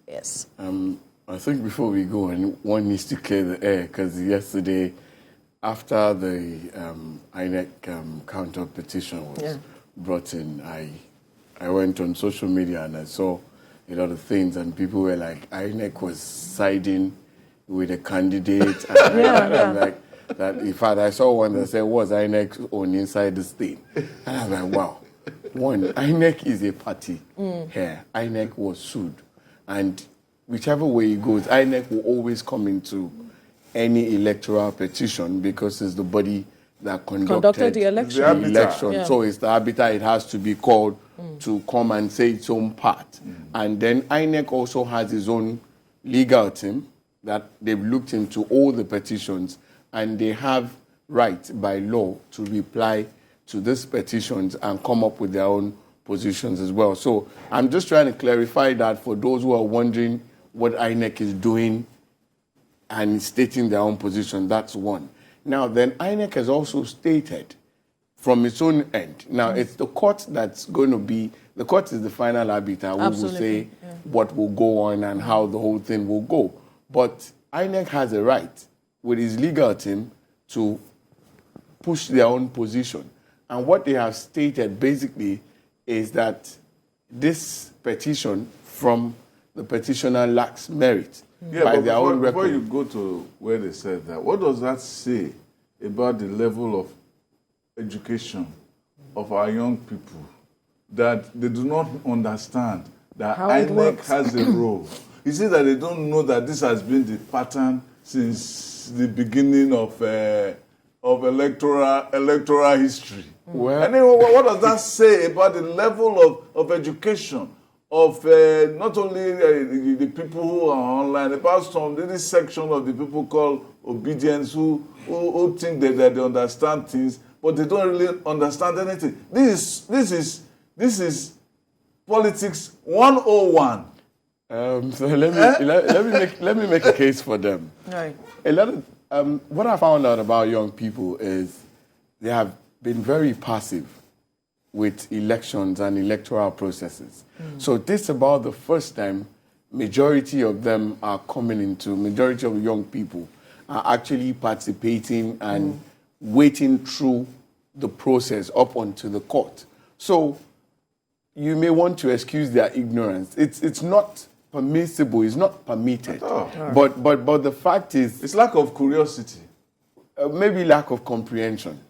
Yes. I think before we go, one needs to clear the air, because yesterday, after the INEC counter petition was brought in, I went on social media and I saw a lot of things, and people were like, INEC was siding with a candidate. And like, that. In fact, I saw one that said, was INEC on inside the state? And I was like, wow. One, INEC is a party here. INEC was sued. And whichever way it goes, INEC will always come into any electoral petition because it's the body that conducted the election. Yeah. So it's the arbiter. It has to be called to come and say its own part. And then INEC also has its own legal team that they've looked into all the petitions, and they have right by law to reply to these petitions and come up with their own positions as well. So I'm just trying to clarify that for those who are wondering what INEC is doing and stating their own position. That's one. Now, then INEC has also stated from its own end. Now, it's the court that's going to be, the court is the final arbiter who will say what will go on and how the whole thing will go. But INEC has a right with his legal team to push their own position. And what they have stated basically is that this petition from the petitioner lacks merit by their own record. Before you go to where they said that, what does that say about the level of education of our young people, that they do not understand that INEC has a role? You see that they don't know that this has been the pattern since the beginning of electoral history. Well, and then what does that say about the level of education of not only the people who are online, about this section of the people called obedience who think that they understand things, but they don't really understand anything. This is politics 101. So let me make a case for them. Right. A lot of what I found out about young people is they have been very passive with elections and electoral processes. So this is about the first time majority of them are coming into, majority of young people are actually participating and waiting through the process up onto the court. So you may want to excuse their ignorance. It's not permissible, it's not permitted. But the fact is, it's lack of curiosity. Maybe lack of comprehension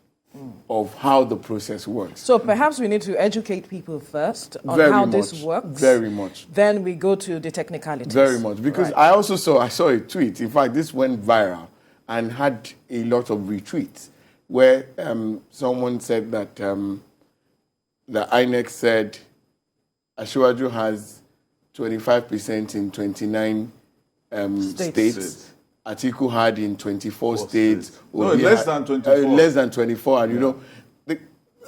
of how the process works. So perhaps we need to educate people first on how this works. Very much. Then we go to the technicalities. Very much. Because I saw a tweet. In fact, this went viral and had a lot of retweets where someone said that the INEC said Asiwaju has 25% in 29 states. Atiku had in 24 states. No, less than 24. Less than 24. And, you know,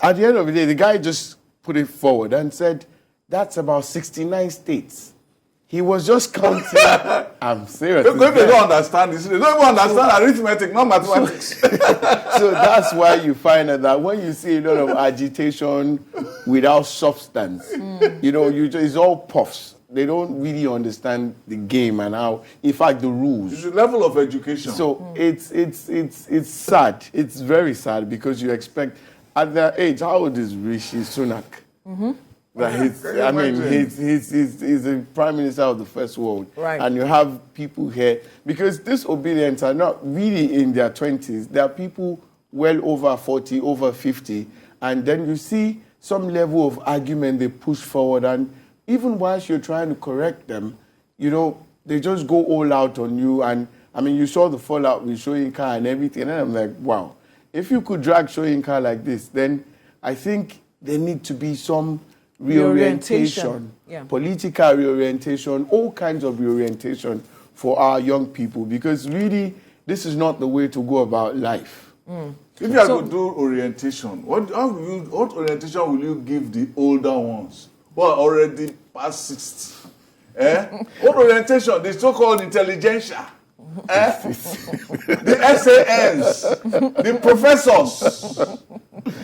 at the end of the day, the guy just put it forward and said, that's about 69 states. He was just counting. I'm serious. If they don't understand this, they don't even understand arithmetic, not mathematics. So that's why you find that when you see a lot of agitation without substance, you know, it's all puffs. They don't really understand the game and how, in fact, the rules. It's the level of education. So it's sad. It's very sad because you expect, at their age, how old is Rishi Sunak? That he's the prime minister of the first world. Right. And you have people here, because disobedience are not really in their 20s. There are people well over 40, over 50, and then you see some level of argument they push forward, and even whilst you're trying to correct them, you know, they just go all out on you. And I mean, you saw the fallout with Soyinka and everything, and I'm like, wow, if you could drag Soyinka like this, then I think there need to be some reorientation, political reorientation, all kinds of reorientation for our young people, because really, this is not the way to go about life. If you are going to do orientation, what orientation will you give the older ones who are already past 60? What orientation? The so-called intelligentsia. The SANs, the professors.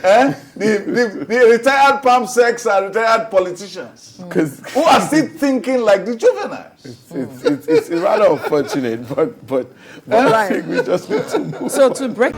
The retired palm secs are retired politicians who are still thinking like the juveniles. It's rather unfortunate, but I think we just need to move. So to break...